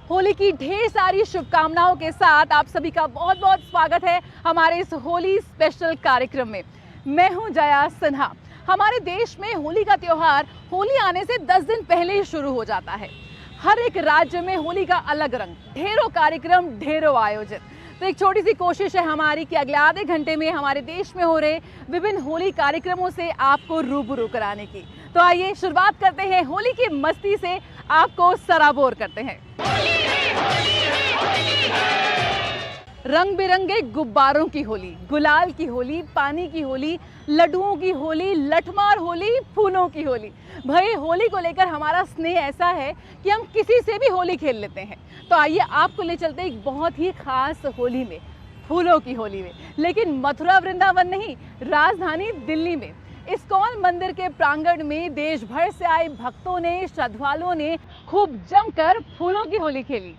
होली की ढेर सारी शुभकामनाओं के साथ आप सभी का बहुत बहुत स्वागत है हमारे इस होली स्पेशल कार्यक्रम में। मैं हूं जया सिन्हा। हमारे देश में होली का त्यौहार होली आने से 10 दिन पहले ही शुरू हो जाता है। हर एक राज्य में होली का अलग रंग, ढेरों कार्यक्रम, ढेरों आयोजन। तो एक छोटी सी कोशिश है हमारी कि अगले आधे घंटे में हमारे देश में हो रहे विभिन्न होली कार्यक्रमों से आपको रूबरू कराने की। तो आइए शुरुआत करते हैं होली की मस्ती से, आपको सराबोर करते हैं। रंग बिरंगे गुब्बारों की होली, गुलाल की होली, पानी की होली, लड्डुओं की होली, लठमार होली, फूलों की होली। भाई होली को लेकर हमारा स्नेह ऐसा है कि हम किसी से भी होली खेल लेते हैं। तो आइए आपको ले चलते हैं एक बहुत ही खास होली में, फूलों की होली में। लेकिन मथुरा वृंदावन नहीं, राजधानी दिल्ली में इस्कॉन मंदिर के प्रांगण में देश भर से आए भक्तों ने, श्रद्धालुओं ने खूब जमकर फूलों की होली खेली।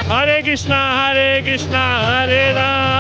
हरे कृष्णा हरे राम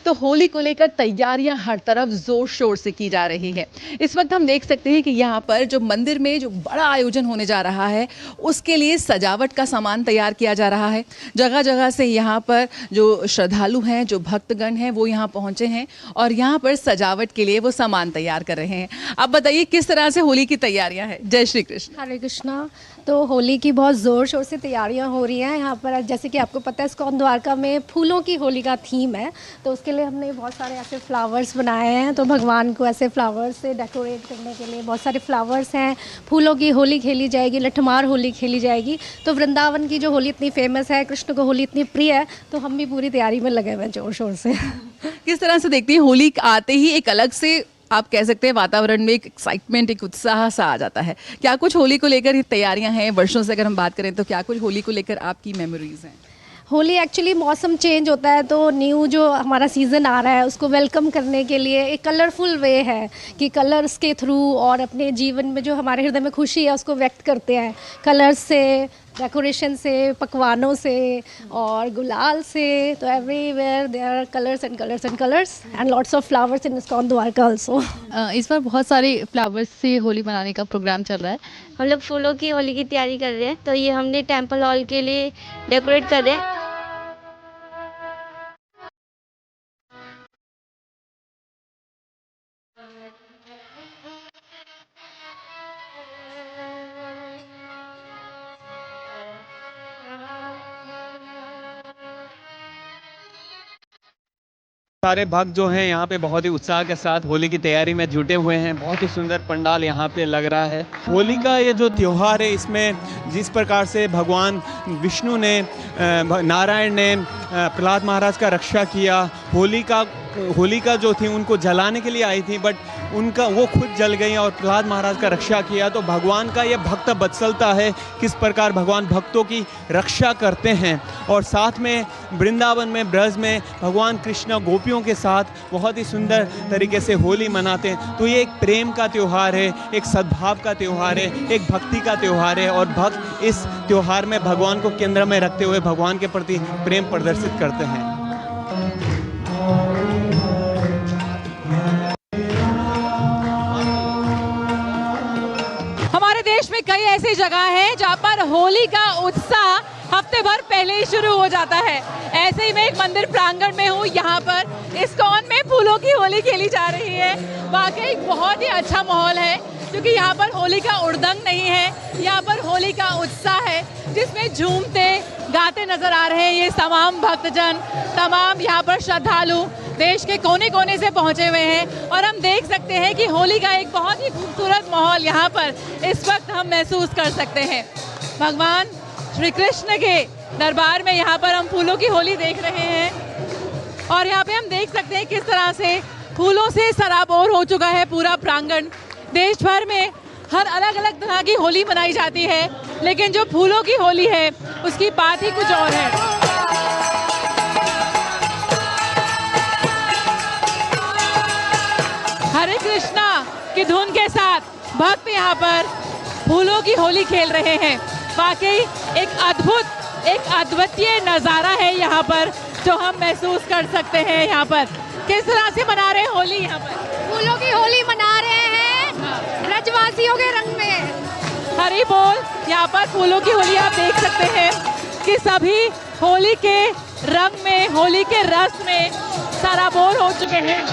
तो होली को लेकर तैयारियां हर तरफ जोर शोर से की जा रही है। इस वक्त हम देख सकते हैं कि यहाँ पर जो मंदिर में जो बड़ा आयोजन होने जा रहा है उसके लिए सजावट का सामान तैयार किया जा रहा है। जगह जगह से यहाँ पर जो श्रद्धालु हैं, जो भक्तगण हैं, वो यहाँ पहुँचे हैं और यहाँ पर सजावट के लिए वो सामान तैयार कर रहे हैं। आप बताइए किस तरह से होली की तैयारियाँ हैं। जय श्री कृष्ण। हरे कृष्णा। तो होली की बहुत ज़ोर शोर से तैयारियां हो रही हैं यहाँ पर। जैसे कि आपको पता है इस्कॉन द्वारका में फूलों की होली का थीम है, तो उसके लिए हमने बहुत सारे ऐसे फ्लावर्स बनाए हैं। तो भगवान को ऐसे फ्लावर्स से डेकोरेट करने के लिए बहुत सारे फ्लावर्स हैं। फूलों की होली खेली जाएगी, लठमार होली खेली जाएगी। तो वृंदावन की जो होली इतनी फेमस है, कृष्ण को होली इतनी प्रिय है, तो हम भी पूरी तैयारी में लगे हुए हैं ज़ोर शोर से। किस तरह से देखती हैं होली आते ही एक अलग से, आप कह सकते हैं वातावरण में एक एक्साइटमेंट, एक उत्साह सा आ जाता है। क्या कुछ होली को लेकर तैयारियां हैं? वर्षों से अगर हम बात करें तो क्या कुछ होली को लेकर आपकी मेमोरीज हैं? होली एक्चुअली मौसम चेंज होता है, तो न्यू जो हमारा सीज़न आ रहा है उसको वेलकम करने के लिए एक कलरफुल वे है कि कलर्स के थ्रू और अपने जीवन में जो हमारे हृदय में खुशी है उसको व्यक्त करते हैं। कलर्स से, डेकोरेशन से, पकवानों से और गुलाल से। तो everywhere there are colours and colours and colours and lots of flowers in ISKCON Dwarka also. इस बार बहुत सारे फ्लावर्स से होली मनाने का प्रोग्राम चल रहा है। हम लोग फूलों की होली की तैयारी कर रहे हैं, तो ये हमने टेंपल हॉल के लिए डेकोरेट कर रहे हैं। सारे भक्त जो हैं यहाँ पे बहुत ही उत्साह के साथ होली की तैयारी में जुटे हुए हैं। बहुत ही सुंदर पंडाल यहाँ पे लग रहा है। होली का ये जो त्यौहार है, इसमें जिस प्रकार से भगवान विष्णु ने, नारायण ने प्रहलाद महाराज का रक्षा किया, होलिका जो थी उनको जलाने के लिए आई थी, बट वो खुद जल गई और प्रहलाद महाराज का रक्षा किया। तो भगवान का ये भक्त वत्सलता है, किस प्रकार भगवान भक्तों की रक्षा करते हैं। और साथ में वृंदावन में, ब्रज में भगवान कृष्ण गोपियों के साथ बहुत ही सुंदर तरीके से होली मनाते हैं। तो ये एक प्रेम का त्यौहार है, एक सद्भाव का त्यौहार है, एक भक्ति का त्यौहार है। और भक्त इस त्यौहार में भगवान को केंद्र में रखते हुए भगवान के प्रति प्रेम प्रदर्शित करते हैं। जगह है जहाँ पर होली का उत्साह हफ्ते भर पहले ही शुरू हो जाता है। ऐसे ही मैं एक मंदिर प्रांगण में हूँ, यहाँ पर इस्कॉन में फूलों की होली खेली जा रही है। वाकई बहुत ही अच्छा माहौल है, क्योंकि यहाँ पर होली का उड़दंग नहीं है, यहाँ पर होली का उत्साह है, जिसमें झूमते गाते नजर आ रहे हैं ये तमाम भक्तजन, तमाम यहाँ पर श्रद्धालु देश के कोने कोने से पहुँचे हुए हैं। और हम देख सकते हैं कि होली का एक बहुत ही खूबसूरत माहौल यहाँ पर इस वक्त हम महसूस कर सकते हैं। भगवान श्री कृष्ण के दरबार में यहाँ पर हम फूलों की होली देख रहे हैं और यहाँ पे हम देख सकते हैं किस तरह से फूलों से सराबोर हो चुका है पूरा प्रांगण। देश भर में हर अलग अलग तरह की होली मनाई जाती है, लेकिन जो फूलों की होली है उसकी बात ही कुछ और है। हरे कृष्णा की धुन के साथ भक्त यहाँ पर फूलों की होली खेल रहे हैं। वाकई एक अद्भुत, एक अद्वितीय नज़ारा है यहाँ पर, जो हम महसूस कर सकते हैं। यहाँ पर किस तरह से मना रहे हैं होली, यहाँ पर फूलों की होली मना रहे हैं ब्रजवासियों के रंग में। हरी बोल। यहाँ पर फूलों की होली आप देख सकते हैं कि सभी होली के रंग में, होली के रस में सराबोर हो चुके हैं।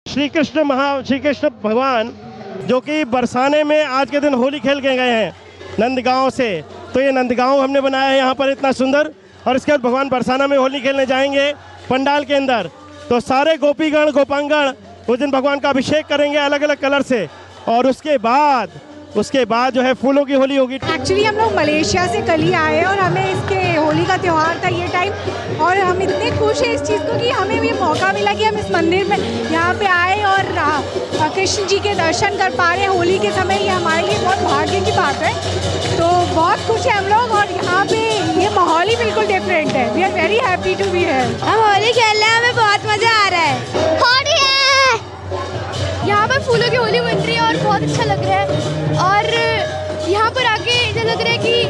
श्री कृष्ण भगवान जो कि बरसाने में आज के दिन होली खेल के गए हैं नंदगांव से। तो ये नंदगांव हमने बनाया है यहाँ पर इतना सुंदर, और इसके बाद भगवान बरसाना में होली खेलने जाएंगे पंडाल के अंदर। तो सारे गोपीगण गोपांगण उस दिन भगवान का अभिषेक करेंगे अलग अलग कलर से, और उसके बाद जो है फूलों की होली होगी। एक्चुअली हम लोग मलेशिया से कल ही आए और हमें इसके होली का त्यौहार था ये टाइम, और हम इतने खुश हैं इस चीज़ को कि हमें भी मौका मिला कि हम इस मंदिर में यहाँ पे आए और कृष्ण जी के दर्शन कर पा रहे हैं होली के समय। ये हमारे लिए बहुत भाग्य की बात है, तो बहुत खुश हैं हम लोग। और यहाँ पे ये माहौल ही बिल्कुल डिफरेंट है। We are very happy to be here. हम होली खेल रहे हैं, हमें बहुत मज़ा आ रहा है। होली है यहाँ पर फूलों की होली बन रही है और बहुत अच्छा लग रहा है, और यहाँ पर आके ऐसा लग रहा है कि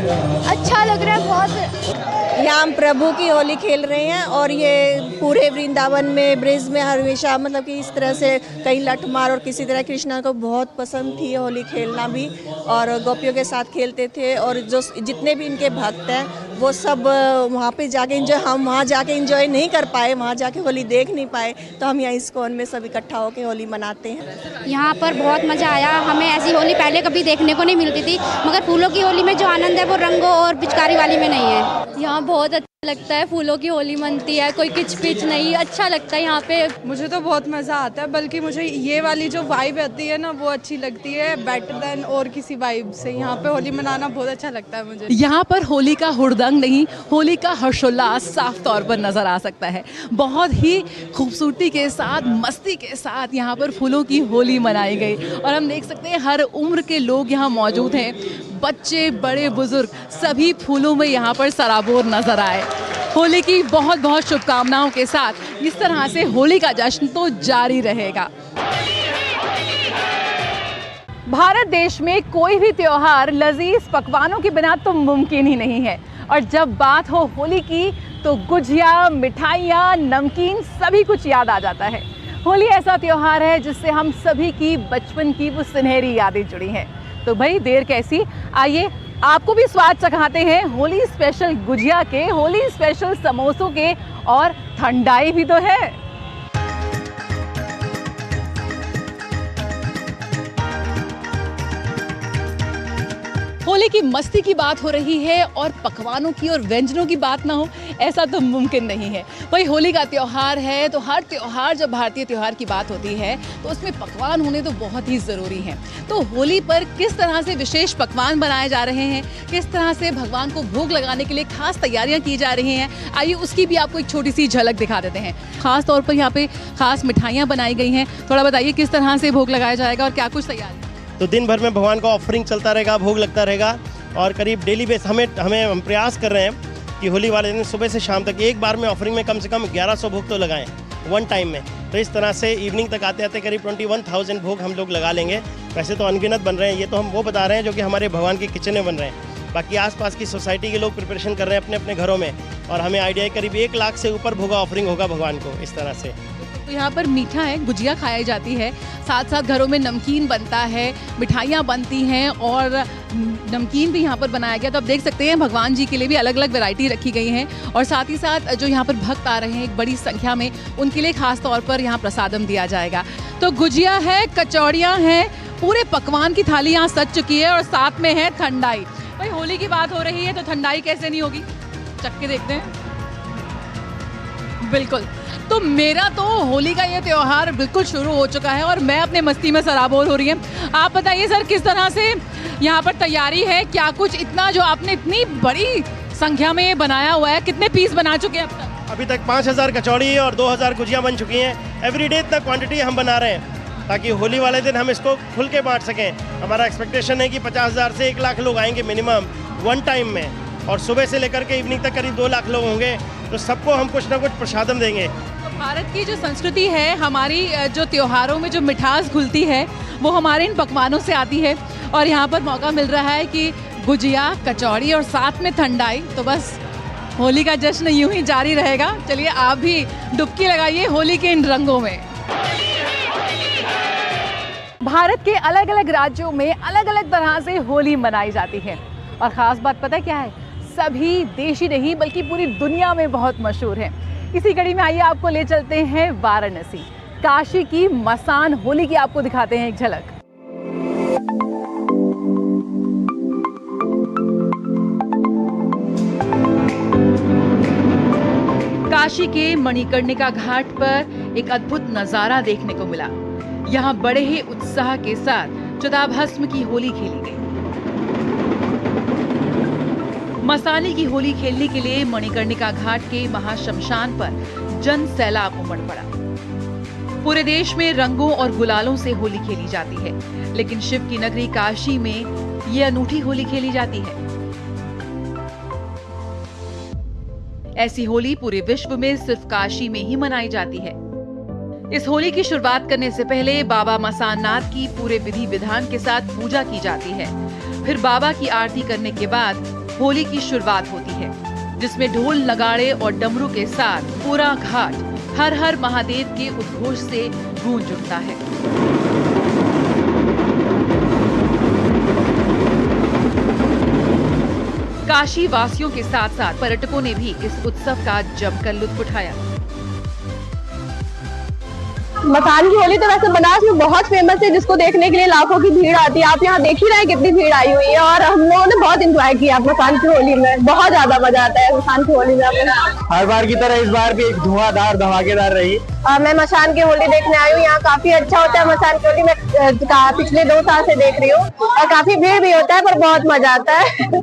अच्छा लग रहा है बहुत। यहाँ हम प्रभु की होली खेल रहे हैं, और ये पूरे वृंदावन में ब्रिज में हमेशा मतलब कि इस तरह से कहीं लठमार और किसी तरह कृष्णा को बहुत पसंद थी होली खेलना भी, और गोपियों के साथ खेलते थे। और जो जितने भी इनके भक्त हैं वो सब वहाँ पे जाके इंजॉय, हम वहाँ जाके इंजॉय नहीं कर पाए, वहाँ जाके होली देख नहीं पाए, तो हम यहाँ इस्कॉन में सब इकट्ठा होकर होली मनाते हैं। यहाँ पर बहुत मज़ा आया। हमें ऐसी होली पहले कभी देखने को नहीं मिलती थी, मगर फूलों की होली में जो आनंद है वो रंगों और पिचकारी वाली में नहीं है। यहाँ बहुत अच्छा लगता है, फूलों की होली मनती है, कोई किचपिच नहीं, अच्छा लगता है यहाँ पे। मुझे तो बहुत मज़ा आता है, बल्कि मुझे ये वाली जो वाइब आती है ना वो अच्छी लगती है बेटर देन और किसी वाइब से। यहाँ पे होली मनाना बहुत अच्छा लगता है मुझे। यहाँ पर होली का हुड़दंग नहीं, होली का हर्षोल्लास साफ तौर पर नजर आ सकता है। बहुत ही खूबसूरती के साथ, मस्ती के साथ यहाँ पर फूलों की होली मनाई गई, और हम देख सकते हैं हर उम्र के लोग यहाँ मौजूद हैं। बच्चे, बड़े, बुजुर्ग सभी फूलों में यहाँ पर सराबोर नजर आए। होली की बहुत बहुत शुभकामनाओं के साथ इस तरह से होली का जश्न तो जारी रहेगा। भारत देश में कोई भी त्योहार लजीज पकवानों के बिना तो मुमकिन ही नहीं है, और जब बात हो होली की तो गुजिया, मिठाइयाँ, नमकीन सभी कुछ याद आ जाता है। होली ऐसा त्योहार है जिससे हम सभी की बचपन की वो सुनहरी यादें जुड़ी हैं। तो भाई देर कैसी, आइए आपको भी स्वाद चखाते हैं होली स्पेशल गुजिया के, होली स्पेशल समोसों के, और ठंडाई भी तो है। होली की मस्ती की बात हो रही है और पकवानों की और व्यंजनों की बात ना हो, ऐसा तो मुमकिन नहीं है। भाई होली का त्यौहार है, तो हर त्यौहार, जब भारतीय त्यौहार की बात होती है तो उसमें पकवान होने तो बहुत ही ज़रूरी हैं। तो होली पर किस तरह से विशेष पकवान बनाए जा रहे हैं, किस तरह से भगवान को भोग लगाने के लिए खास तैयारियाँ की जा रही हैं, आइए उसकी भी आपको एक छोटी सी झलक दिखा देते हैं। खास तौर पर यहाँ पे खास मिठाइयाँ बनाई गई हैं, थोड़ा बताइए किस तरह से भोग लगाया जाएगा और क्या कुछ तैयारी? तो दिन भर में भगवान का ऑफरिंग चलता रहेगा, भोग लगता रहेगा, और करीब डेली बेस हम प्रयास कर रहे हैं कि होली वाले दिन सुबह से शाम तक एक बार में ऑफरिंग में कम से कम 1100 भोग तो लगाएं वन टाइम में। तो इस तरह से इवनिंग तक आते आते करीब 21,000 भोग हम लोग लगा लेंगे। वैसे तो अनगिनत बन रहे हैं, ये तो हम वो बता रहे हैं जो कि हमारे भगवान के किचन में बन रहे हैं। बाकी आसपास की सोसाइटी के लोग प्रिपरेशन कर रहे हैं अपने अपने घरों में, और हमें आइडिया है करीब 1 लाख से ऊपर भोगा ऑफरिंग होगा भगवान को इस तरह से। तो यहाँ पर मीठा है, गुजिया खाई जाती है, साथ साथ घरों में नमकीन बनता है, मिठाइयाँ बनती हैं और नमकीन भी यहाँ पर बनाया गया। तो आप देख सकते हैं भगवान जी के लिए भी अलग अलग वैरायटी रखी गई हैं, और साथ ही साथ जो यहाँ पर भक्त आ रहे हैं एक बड़ी संख्या में, उनके लिए खास तौर पर यहाँ प्रसादम दिया जाएगा। तो गुजिया है, कचौड़ियाँ हैं, पूरे पकवान की थाली यहाँ सज चुकी है, और साथ में है ठंडाई। भाई होली की बात हो रही है तो ठंडाई कैसे नहीं होगी, चख के देखते हैं। बिल्कुल। तो मेरा तो होली का ये त्यौहार बिल्कुल शुरू हो चुका है और मैं अपने मस्ती में सराबोर हो रही है। आप बताइए सर, किस तरह से यहाँ पर तैयारी है? क्या कुछ इतना जो आपने इतनी बड़ी संख्या में बनाया हुआ है, कितने पीस बना चुके हैं अब तक? अभी तक 5000 कचौड़ी और 2000 गुजिया बन चुकी हैं। एवरीडे इतना क्वांटिटी हम बना रहे हैं ताकि होली वाले दिन हम इसको खुल के बांट सकें। हमारा एक्सपेक्टेशन है कि 50,000 से 1 लाख लोग आएंगे मिनिमम वन टाइम में, और सुबह से लेकर के इवनिंग तक करीब 2 लाख लोग होंगे। तो सबको हम कुछ ना कुछ प्रसादम देंगे। तो भारत की जो संस्कृति है, हमारी जो त्योहारों में जो मिठास घुलती है वो हमारे इन पकवानों से आती है, और यहाँ पर मौका मिल रहा है कि गुजिया, कचौड़ी और साथ में ठंडाई, तो बस होली का जश्न यूं ही जारी रहेगा। चलिए आप भी डुबकी लगाइए होली के इन रंगों में। भारत के अलग अलग राज्यों में अलग अलग तरह से होली मनाई जाती है, और ख़ास बात पता है क्या है? सभी देश ही नहीं बल्कि पूरी दुनिया में बहुत मशहूर है। इसी कड़ी में आइए आपको ले चलते हैं वाराणसी, काशी की मसान होली की आपको दिखाते हैं एक झलक। काशी के मणिकर्णिका घाट पर एक अद्भुत नजारा देखने को मिला। यहाँ बड़े ही उत्साह के साथ चिताभस्म की होली खेली गई। मसाले की होली खेलने के लिए मणिकर्णिका घाट के महाशमशान पर जन सैलाब उमड़ पड़ा। पूरे देश में रंगों और गुलालों से होली खेली जाती है, लेकिन शिव की नगरी काशी में ये अनूठी होली खेली जाती है। ऐसी होली पूरे विश्व में सिर्फ काशी में ही मनाई जाती है। इस होली की शुरुआत करने से पहले बाबा मसाननाथ की पूरे विधि विधान के साथ पूजा की जाती है। फिर बाबा की आरती करने के बाद होली की शुरुआत होती है, जिसमें ढोल, नगाड़े और डमरू के साथ पूरा घाट हर हर महादेव के उद्घोष से गूंज उठता है। काशी वासियों के साथ साथ पर्यटकों ने भी इस उत्सव का जमकर लुत्फ उठाया। मसान की होली तो वैसे बनारस में बहुत फेमस है, जिसको देखने के लिए लाखों की भीड़ आती है। आप यहाँ देख ही रहे हैं कितनी भीड़ आई हुई है, और हम लोगों ने बहुत एंजॉय किया मसान की होली में। बहुत ज्यादा मजा आता है मसान की होली में। हर बार की तरह इस बार भी एक धुआंधार धमाकेदार रही। मैं मसान की होली देखने आई हूँ। यहाँ काफी अच्छा होता है मसान की होली में, पिछले 2 साल से देख रही हूँ, और काफी भीड़ भी होता है पर बहुत मजा आता है।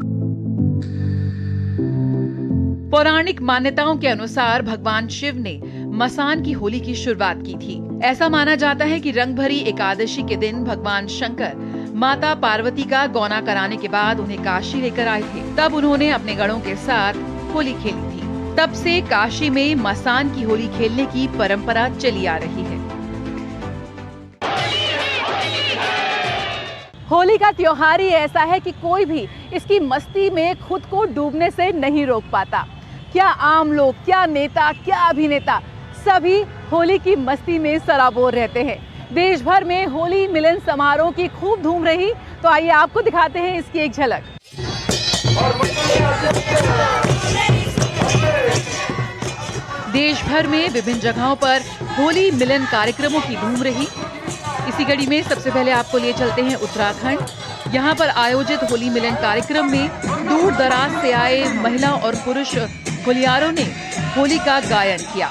पौराणिक मान्यताओं के अनुसार भगवान शिव ने मसान की होली की शुरुआत की थी। ऐसा माना जाता है कि रंग भरी एकादशी के दिन भगवान शंकर माता पार्वती का गौना कराने के बाद उन्हें काशी लेकर आए थे। तब उन्होंने अपने गणों के साथ होली खेली थी। तब से काशी में मसान की होली खेलने की परंपरा चली आ रही है। होली का त्योहार ही ऐसा है कि कोई भी इसकी मस्ती में खुद को डूबने से नहीं रोक पाता। क्या आम लोग, क्या नेता, क्या अभिनेता, सभी होली की मस्ती में सराबोर रहते हैं। देश भर में होली मिलन समारोह की खूब धूम रही, तो आइए आपको दिखाते हैं इसकी एक झलक। देश भर में विभिन्न जगहों पर होली मिलन कार्यक्रमों की धूम रही। इसी कड़ी में सबसे पहले आपको लिए चलते हैं उत्तराखंड। यहाँ पर आयोजित होली मिलन कार्यक्रम में दूर दराज से आए महिला और पुरुष होलियारों ने होली का गायन किया।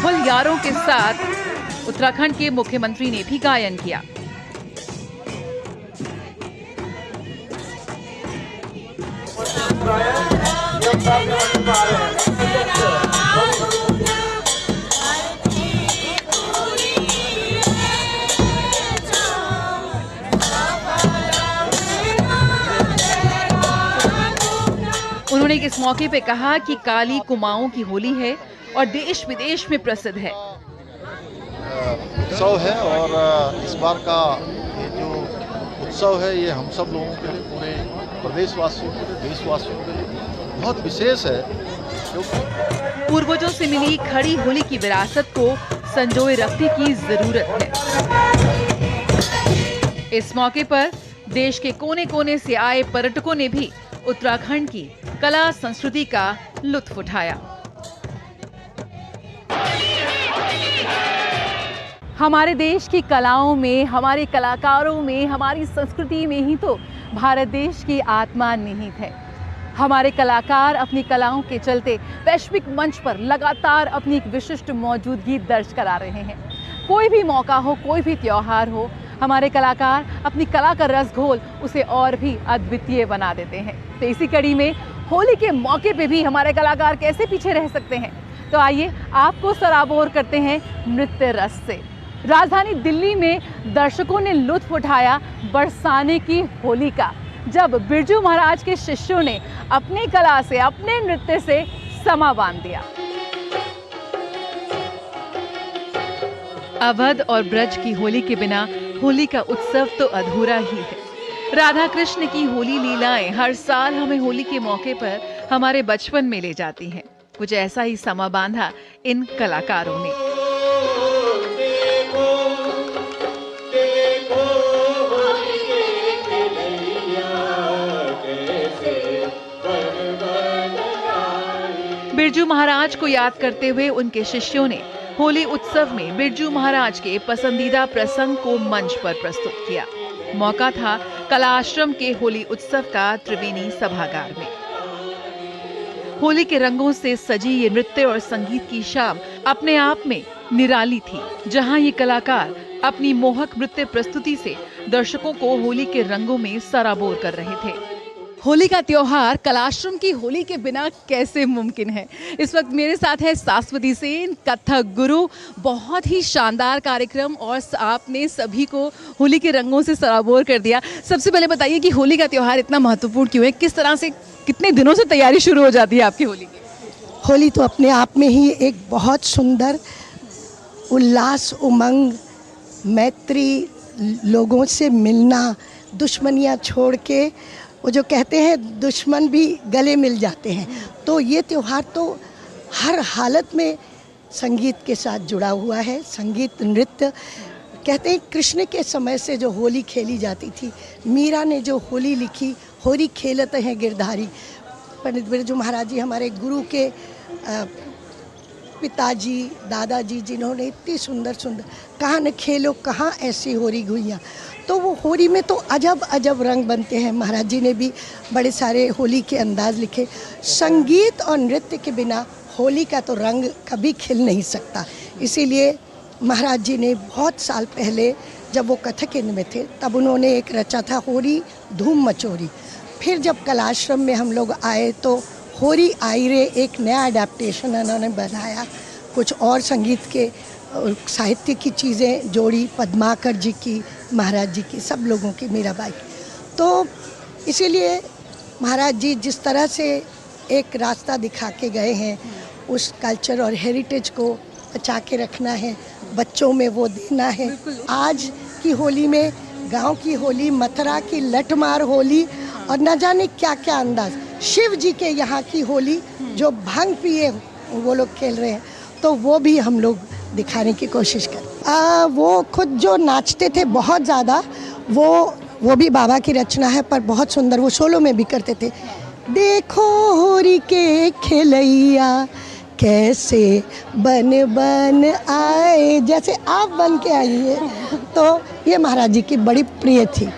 होलियारों के साथ उत्तराखंड के मुख्यमंत्री ने भी गायन किया। उन्होंने इस मौके पे कहा कि काली कुमाऊं की होली है और देश विदेश में प्रसिद्ध है। उत्सव है और इस बार का ये जो उत्सव है ये हम सब लोगों के लिए, पूरे प्रदेशवासियों के लिए, देशवासियों के लिए बहुत विशेष है, क्योंकि पूर्वजों से मिली खड़ी होली की विरासत को संजोए रखने की जरूरत है। इस मौके पर देश के कोने कोने से आए पर्यटकों ने भी उत्तराखंड की कला संस्कृति का लुत्फ उठाया। हमारे देश की कलाओं में, हमारे कलाकारों में, हमारी संस्कृति में ही तो भारत देश की आत्मा निहित है। हमारे कलाकार अपनी कलाओं के चलते वैश्विक मंच पर लगातार अपनी एक विशिष्ट मौजूदगी दर्ज करा रहे हैं। कोई भी मौका हो, कोई भी त्योहार हो, हमारे कलाकार अपनी कला का रस घोल उसे और भी अद्वितीय बना देते हैं। तो इसी कड़ी में होली के मौके पे भी हमारे कलाकार कैसे पीछे रह सकते हैं? तो आइए आपको सराबोर करते हैं नृत्य रस से। राजधानी दिल्ली में दर्शकों ने लुत्फ उठाया बरसाने की होली का, जब बिरजू महाराज के शिष्यों ने अपनी कला से, अपने नृत्य से समा बांध दिया। अवध और ब्रज की होली के बिना होली का उत्सव तो अधूरा ही है। राधा कृष्ण की होली लीलाएं हर साल हमें होली के मौके पर हमारे बचपन में ले जाती हैं। कुछ ऐसा ही समा बांधा इन कलाकारों ने। बिरजू महाराज को याद करते हुए उनके शिष्यों ने होली उत्सव में बिरजू महाराज के पसंदीदा प्रसंग को मंच पर प्रस्तुत किया। मौका था कला आश्रम के होली उत्सव का त्रिवेणी सभागार में। होली के रंगों से सजी ये नृत्य और संगीत की शाम अपने आप में निराली थी, जहां ये कलाकार अपनी मोहक नृत्य प्रस्तुति से दर्शकों को होली के रंगों में सराबोर कर रहे थे। होली का त्योहार कलाश्रम की होली के बिना कैसे मुमकिन है? इस वक्त मेरे साथ है शाश्वती सेन, कथक गुरु। बहुत ही शानदार कार्यक्रम और आपने सभी को होली के रंगों से सराबोर कर दिया। सबसे पहले बताइए कि होली का त्योहार इतना महत्वपूर्ण क्यों है? किस तरह से, कितने दिनों से तैयारी शुरू हो जाती है आपकी होली की? होली तो अपने आप में ही एक बहुत सुंदर उल्लास, उमंग, मैत्री, लोगों से मिलना, दुश्मनियाँ छोड़ के, वो जो कहते हैं दुश्मन भी गले मिल जाते हैं। तो ये त्यौहार तो हर हालत में संगीत के साथ जुड़ा हुआ है। संगीत, नृत्य, कहते हैं कृष्ण के समय से जो होली खेली जाती थी, मीरा ने जो होली लिखी, होली खेलते हैं गिरधारी। पंडित बिरजू महाराज जी हमारे गुरु के पिताजी, दादाजी, जिन्होंने इतनी सुंदर सुंदर कहाँ न खेलो कहाँ ऐसी होरी गुइयाँ, तो वो होली में तो अजब अजब रंग बनते हैं। महाराज जी ने भी बड़े सारे होली के अंदाज लिखे। संगीत और नृत्य के बिना होली का तो रंग कभी खिल नहीं सकता। इसीलिए महाराज जी ने बहुत साल पहले जब वो कथक में थे, तब उन्होंने एक रचा था होरी धूम मचोरी। फिर जब कलाश्रम में हम लोग आए तो होरी आई रे एक नया अडेप्टेशन उन्होंने बनाया। कुछ और संगीत के साहित्य की चीज़ें जोड़ी, पद्माकर जी की, महाराज जी की, सब लोगों की, मीराबाई की। तो इसीलिए महाराज जी जिस तरह से एक रास्ता दिखा के गए हैं, उस कल्चर और हेरिटेज को बचा के रखना है, बच्चों में वो देना है। आज की होली में गांव की होली, मथुरा की लठमार होली और न जाने क्या क्या अंदाज, शिव जी के यहाँ की होली जो भांग पिए वो लोग खेल रहे हैं, तो वो भी हम लोग दिखाने की कोशिश करें। वो खुद जो नाचते थे बहुत ज़्यादा, वो भी बाबा की रचना है, पर बहुत सुंदर, वो सोलो में भी करते थे। देखो होरी के खेलैया कैसे बन बन आए, जैसे आप बन के आई है। तो ये महाराज जी की बड़ी प्रिय थी।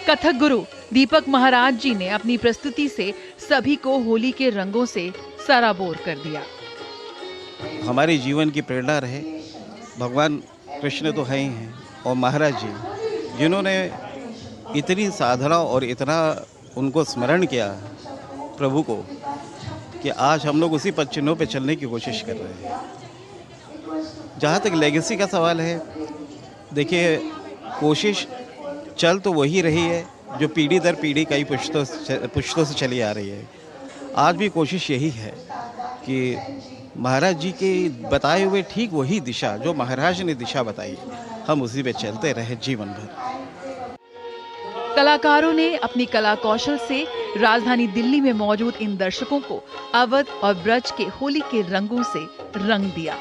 कथक गुरु दीपक महाराज जी ने अपनी प्रस्तुति से सभी को होली के रंगों से सराबोर कर दिया। हमारे जीवन की प्रेरणा रहे, भगवान कृष्ण तो हैं ही हैं और महाराज जी, जिन्होंने इतनी साधना और इतना उनको स्मरण किया प्रभु को कि आज हम लोग उसी पद चिन्हों पे चलने की कोशिश कर रहे हैं। जहाँ तक लेगेसी का सवाल है, देखिए कोशिश चल तो वही रही है जो पीढ़ी दर पीढ़ी कई पुश्तों से चली आ रही है। आज भी कोशिश यही है कि महाराज जी के बताए हुए ठीक वही दिशा जो महाराज ने दिशा बताई, हम उसी पे चलते रहे जीवन भर। कलाकारों ने अपनी कला कौशल से राजधानी दिल्ली में मौजूद इन दर्शकों को अवध और ब्रज के होली के रंगों से रंग दिया।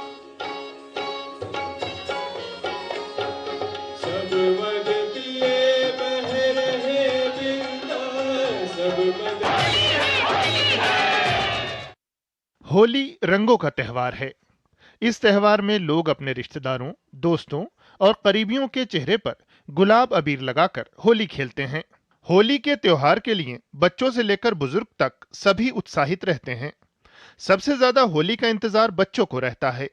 होली रंगों का त्यौहार है। इस त्यौहार में लोग अपने रिश्तेदारों, दोस्तों और करीबियों के चेहरे पर गुलाब अबीर लगाकर होली खेलते हैं। होली के त्योहार के लिए बच्चों से लेकर बुजुर्ग तक सभी उत्साहित रहते हैं। सबसे ज्यादा होली का इंतजार बच्चों को रहता है।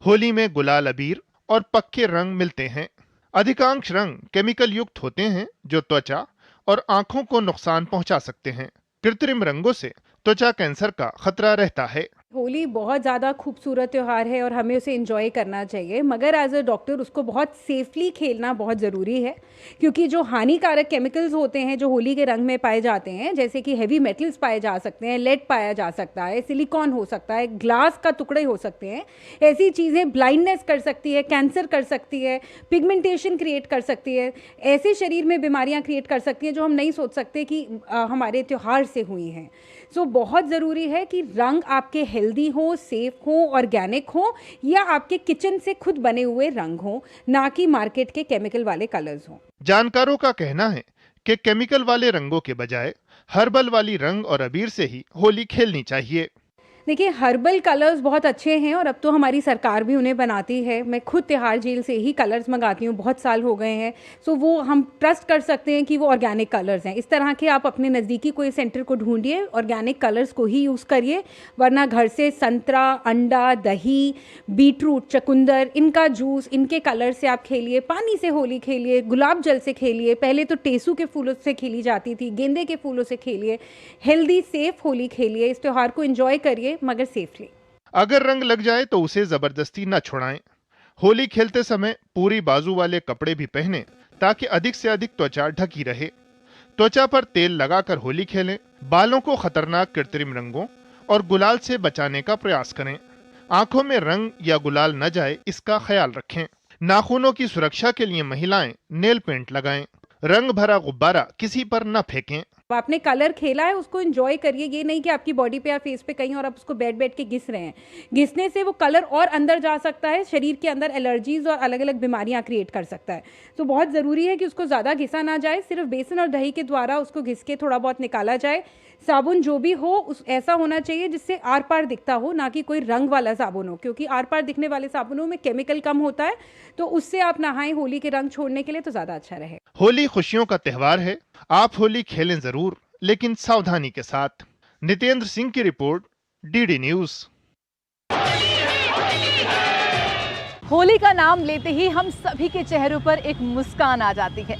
होली में गुलाल अबीर और पक्के रंग मिलते हैं। अधिकांश रंग केमिकल युक्त होते हैं जो त्वचा और आंखों को नुकसान पहुंचा सकते हैं। कृत्रिम रंगों से त्वचा कैंसर का खतरा रहता है। होली बहुत ज़्यादा खूबसूरत त्यौहार है और हमें उसे एंजॉय करना चाहिए, मगर एज अ डॉक्टर उसको बहुत सेफली खेलना बहुत ज़रूरी है, क्योंकि जो हानिकारक केमिकल्स होते हैं जो होली के रंग में पाए जाते हैं, जैसे कि हेवी मेटल्स पाए जा सकते हैं, लेड पाया जा सकता है, सिलिकॉन हो सकता है, ग्लास का टुकड़े हो सकते हैं। ऐसी चीज़ें ब्लाइंडनेस कर सकती है, कैंसर कर सकती है, पिगमेंटेशन क्रिएट कर सकती है, ऐसे शरीर में बीमारियाँ क्रिएट कर सकती हैं जो हम नहीं सोच सकते कि हमारे त्यौहार से हुई हैं। सो बहुत ज़रूरी है कि रंग आपके हेल्दी हो, सेफ हो, ऑर्गेनिक हो, या आपके किचन से खुद बने हुए रंग हो, ना कि मार्केट के केमिकल वाले कलर्स हो। जानकारों का कहना है कि केमिकल वाले रंगों के बजाय हर्बल वाली रंग और अबीर से ही होली खेलनी चाहिए। देखिए, हर्बल कलर्स बहुत अच्छे हैं और अब तो हमारी सरकार भी उन्हें बनाती है। मैं खुद तिहाड़ झील से ही कलर्स मंगाती हूँ, बहुत साल हो गए हैं। सो वो हम ट्रस्ट कर सकते हैं कि वो ऑर्गेनिक कलर्स हैं। इस तरह के आप अपने नज़दीकी कोई सेंटर को ढूंढिए, ऑर्गेनिक कलर्स को ही यूज़ करिए, वरना घर से संतरा, अंडा, दही, बीटरूट, चकुंदर, इनका जूस, इनके कलर से आप खेलिए। पानी से होली खेलिए, गुलाब जल से खेलिए। पहले तो टेसू के फूलों से खेली जाती थी, गेंदे के फूलों से खेलिए। हेल्दी सेफ होली खेलिए। इस त्यौहार को एंजॉय करिए, मगर सेफली। अगर रंग लग जाए तो उसे जबरदस्ती न छुड़ाएं। होली खेलते समय पूरी बाजू वाले कपड़े भी पहनें ताकि अधिक से अधिक त्वचा ढकी रहे। त्वचा पर तेल लगाकर होली खेलें। बालों को खतरनाक कृत्रिम रंगों और गुलाल से बचाने का प्रयास करें। आंखों में रंग या गुलाल न जाए, इसका ख्याल रखें। नाखूनों की सुरक्षा के लिए महिलाएं नेल पेंट लगाएं। रंग भरा गुब्बारा किसी पर न फेंकें। आपने कलर खेला है, उसको एंजॉय करिए। ये नहीं कि आपकी बॉडी पे या फेस पे कहीं और आप उसको बैठ के घिस रहे हैं। घिसने से वो कलर और अंदर जा सकता है, शरीर के अंदर एलर्जीज और अलग अलग बीमारियां क्रिएट कर सकता है। तो बहुत ज़रूरी है कि उसको ज़्यादा घिसा ना जाए। सिर्फ बेसन और दही के द्वारा उसको घिस के थोड़ा बहुत निकाला जाए। साबुन जो भी हो उस ऐसा होना चाहिए जिससे आर पार दिखता हो, ना कि कोई रंग वाला साबुन हो, क्योंकि आर पार दिखने वाले साबुनों में केमिकल कम होता है। तो उससे आप नहाएं होली के रंग छोड़ने के लिए, तो ज़्यादा अच्छा रहे। होली खुशियों का त्यौहार है। आप होली खेलें जरूर, लेकिन सावधानी के साथ। नितेंद्र सिंह की रिपोर्ट, डीडी न्यूज। होली का नाम लेते ही हम सभी के चेहरों पर एक मुस्कान आ जाती है।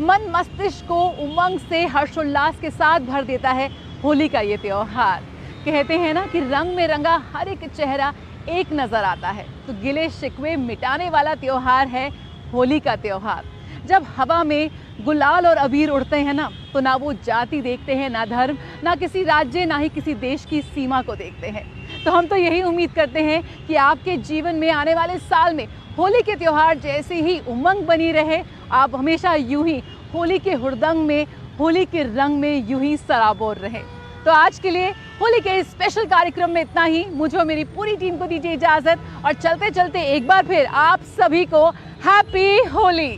मन मस्तिष्क को उमंग से हर्षोल्लास के साथ भर देता है होली का ये त्योहार। कहते हैं ना कि रंग में रंगा हर एक चेहरा एक नजर आता है। तो गिले शिकवे मिटाने वाला त्योहार है होली का त्योहार। जब हवा में गुलाल और अबीर उड़ते हैं ना, तो ना वो जाति देखते हैं, ना धर्म, ना किसी राज्य, ना ही किसी देश की सीमा को देखते हैं। तो हम तो यही उम्मीद करते हैं कि आपके जीवन में आने वाले साल में होली के त्योहार जैसे ही उमंग बनी रहे। आप हमेशा यूं ही होली के हुड़दंग में, होली के रंग में यूं ही सराबोर रहें। तो आज के लिए होली के इस स्पेशल कार्यक्रम में इतना ही। मुझे और मेरी पूरी टीम को दीजिए इजाजत, और चलते चलते एक बार फिर आप सभी को हैप्पी होली।